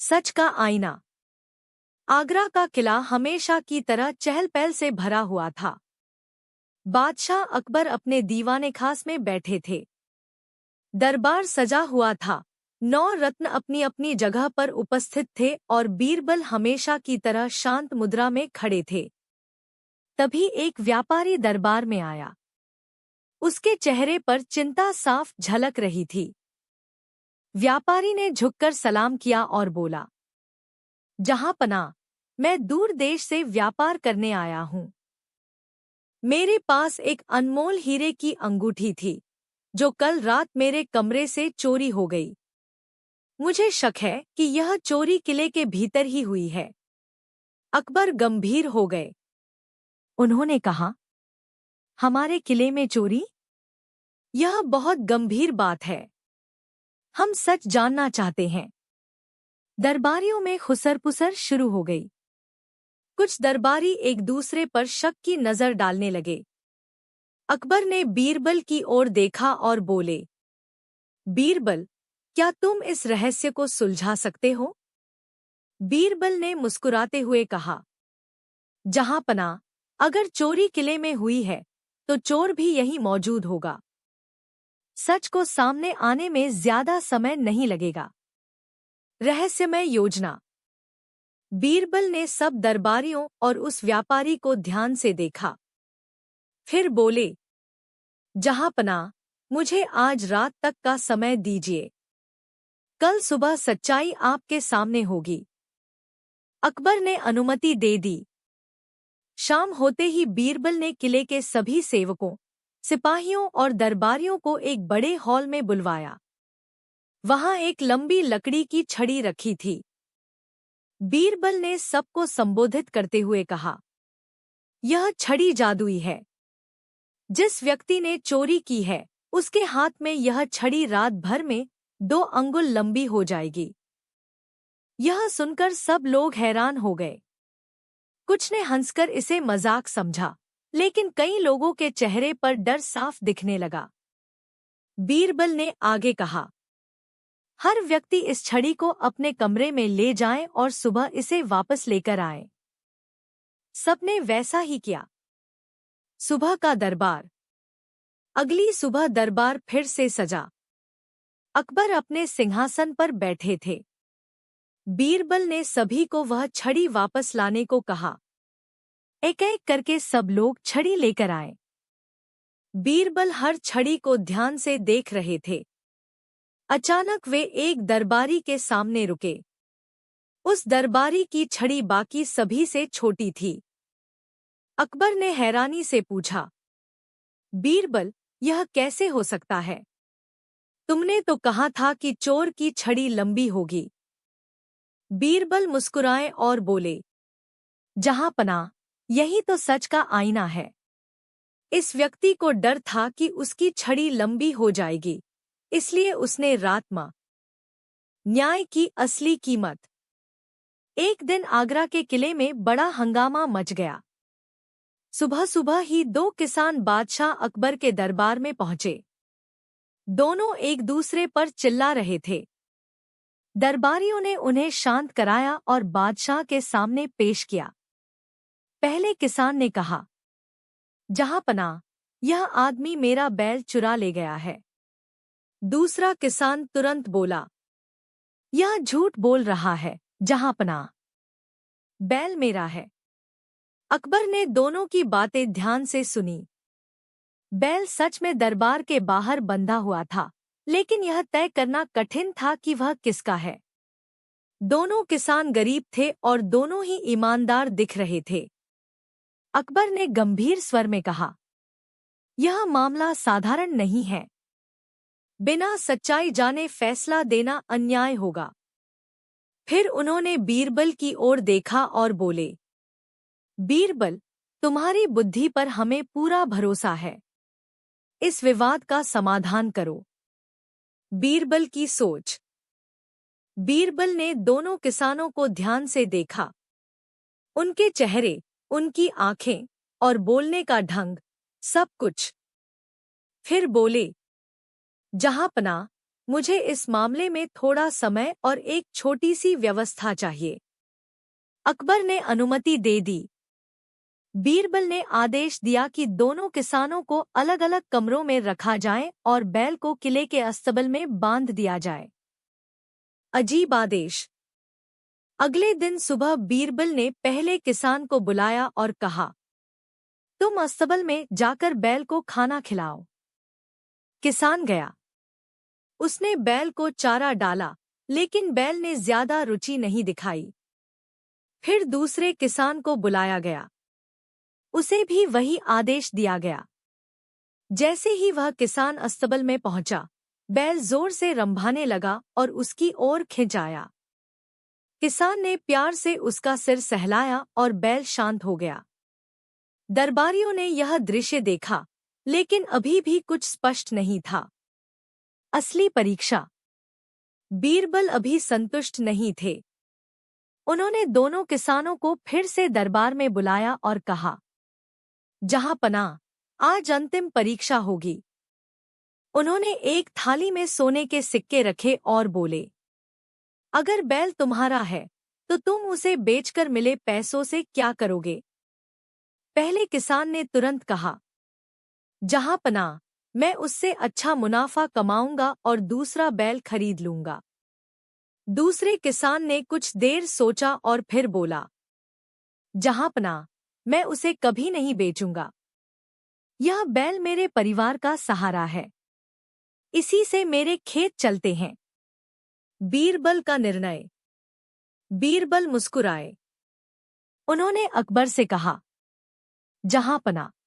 सच का आईना। आगरा का किला हमेशा की तरह चहल पहल से भरा हुआ था। बादशाह अकबर अपने दीवाने खास में बैठे थे। दरबार सजा हुआ था। 9 रत्न अपनी अपनी जगह पर उपस्थित थे और बीरबल हमेशा की तरह शांत मुद्रा में खड़े थे। तभी एक व्यापारी दरबार में आया। उसके चेहरे पर चिंता साफ झलक रही थी। व्यापारी ने झुककर सलाम किया और बोला, जहांपनाह, मैं दूर देश से व्यापार करने आया हूँ। मेरे पास एक अनमोल हीरे की अंगूठी थी, जो कल रात मेरे कमरे से चोरी हो गई। मुझे शक है कि यह चोरी किले के भीतर ही हुई है। अकबर गंभीर हो गए। उन्होंने कहा, हमारे किले में चोरी? यह बहुत गंभीर बात है। हम सच जानना चाहते हैं। दरबारियों में खुसर-पुसर शुरू हो गई। कुछ दरबारी एक दूसरे पर शक की नजर डालने लगे। अकबर ने बीरबल की ओर देखा और बोले, बीरबल, क्या तुम इस रहस्य को सुलझा सकते हो? बीरबल ने मुस्कुराते हुए कहा, जहांपनाह, अगर चोरी किले में हुई है, तो चोर भी यहीं मौजूद होगा। सच को सामने आने में ज्यादा समय नहीं लगेगा। रहस्यमय योजना। बीरबल ने सब दरबारियों और उस व्यापारी को ध्यान से देखा। फिर बोले, जहांपनाह, मुझे आज रात तक का समय दीजिए। कल सुबह सच्चाई आपके सामने होगी। अकबर ने अनुमति दे दी। शाम होते ही बीरबल ने किले के सभी सेवकों, सिपाहियों और दरबारियों को एक बड़े हॉल में बुलवाया। वहां एक लंबी लकड़ी की छड़ी रखी थी। बीरबल ने सबको संबोधित करते हुए कहा, यह छड़ी जादुई है। जिस व्यक्ति ने चोरी की है, उसके हाथ में यह छड़ी रात भर में 2 अंगुल लंबी हो जाएगी। यह सुनकर सब लोग हैरान हो गए। कुछ ने हंसकर इसे मजाक समझा, लेकिन कई लोगों के चेहरे पर डर साफ दिखने लगा। बीरबल ने आगे कहा, हर व्यक्ति इस छड़ी को अपने कमरे में ले जाए और सुबह इसे वापस लेकर आए। सबने वैसा ही किया। सुबह का दरबार। अगली सुबह दरबार फिर से सजा। अकबर अपने सिंहासन पर बैठे थे। बीरबल ने सभी को वह छड़ी वापस लाने को कहा। एक-एक करके सब लोग छड़ी लेकर आए। बीरबल हर छड़ी को ध्यान से देख रहे थे। अचानक वे एक दरबारी के सामने रुके। उस दरबारी की छड़ी बाकी सभी से छोटी थी। अकबर ने हैरानी से पूछा, बीरबल, यह कैसे हो सकता है? तुमने तो कहा था कि चोर की छड़ी लंबी होगी। बीरबल मुस्कुराए और बोले, जहांपनाह, यही तो सच का आईना है। इस व्यक्ति को डर था कि उसकी छड़ी लंबी हो जाएगी, इसलिए उसने रात में न्याय की असली कीमत। एक दिन आगरा के किले में बड़ा हंगामा मच गया। सुबह सुबह ही 2 किसान बादशाह अकबर के दरबार में पहुंचे। दोनों एक दूसरे पर चिल्ला रहे थे। दरबारियों ने उन्हें शांत कराया और बादशाह के सामने पेश किया। पहले किसान ने कहा, जहांपनाह, यह आदमी मेरा बैल चुरा ले गया है। दूसरा किसान तुरंत बोला, यह झूठ बोल रहा है, जहांपनाह, बैल मेरा है। अकबर ने दोनों की बातें ध्यान से सुनी। बैल सच में दरबार के बाहर बंधा हुआ था, लेकिन यह तय करना कठिन था कि वह किसका है। दोनों किसान गरीब थे और दोनों ही ईमानदार दिख रहे थे। अकबर ने गंभीर स्वर में कहा, यह मामला साधारण नहीं है। बिना सच्चाई जाने फैसला देना अन्याय होगा। फिर उन्होंने बीरबल की ओर देखा और बोले, बीरबल, तुम्हारी बुद्धि पर हमें पूरा भरोसा है। इस विवाद का समाधान करो। बीरबल की सोच। बीरबल ने दोनों किसानों को ध्यान से देखा। उनके चेहरे, उनकी आंखें और बोलने का ढंग, सब कुछ। फिर बोले, जहांपनाह, मुझे इस मामले में थोड़ा समय और एक छोटी सी व्यवस्था चाहिए। अकबर ने अनुमति दे दी। बीरबल ने आदेश दिया कि दोनों किसानों को अलग-अलग कमरों में रखा जाए और बैल को किले के अस्तबल में बांध दिया जाए। अजीब आदेश। अगले दिन सुबह बीरबल ने पहले किसान को बुलाया और कहा, तुम अस्तबल में जाकर बैल को खाना खिलाओ। किसान गया। उसने बैल को चारा डाला, लेकिन बैल ने ज्यादा रुचि नहीं दिखाई। फिर दूसरे किसान को बुलाया गया। उसे भी वही आदेश दिया गया। जैसे ही वह किसान अस्तबल में पहुंचा, बैल जोर से रंभाने लगा और उसकी ओर खिंच आया। किसान ने प्यार से उसका सिर सहलाया और बैल शांत हो गया। दरबारियों ने यह दृश्य देखा, लेकिन अभी भी कुछ स्पष्ट नहीं था। असली परीक्षा। बीरबल अभी संतुष्ट नहीं थे। उन्होंने दोनों किसानों को फिर से दरबार में बुलाया और कहा, जहांपनाह, आज अंतिम परीक्षा होगी। उन्होंने एक थाली में सोने के सिक्के रखे और बोले, अगर बैल तुम्हारा है तो तुम उसे बेचकर मिले पैसों से क्या करोगे? पहले किसान ने तुरंत कहा, जहांपनाह, मैं उससे अच्छा मुनाफा कमाऊंगा और दूसरा बैल खरीद लूंगा। दूसरे किसान ने कुछ देर सोचा और फिर बोला, जहांपनाह, मैं उसे कभी नहीं बेचूंगा। यह बैल मेरे परिवार का सहारा है। इसी से मेरे खेत चलते हैं। बीरबल का निर्णय। बीरबल मुस्कुराए। उन्होंने अकबर से कहा, जहांपनाह,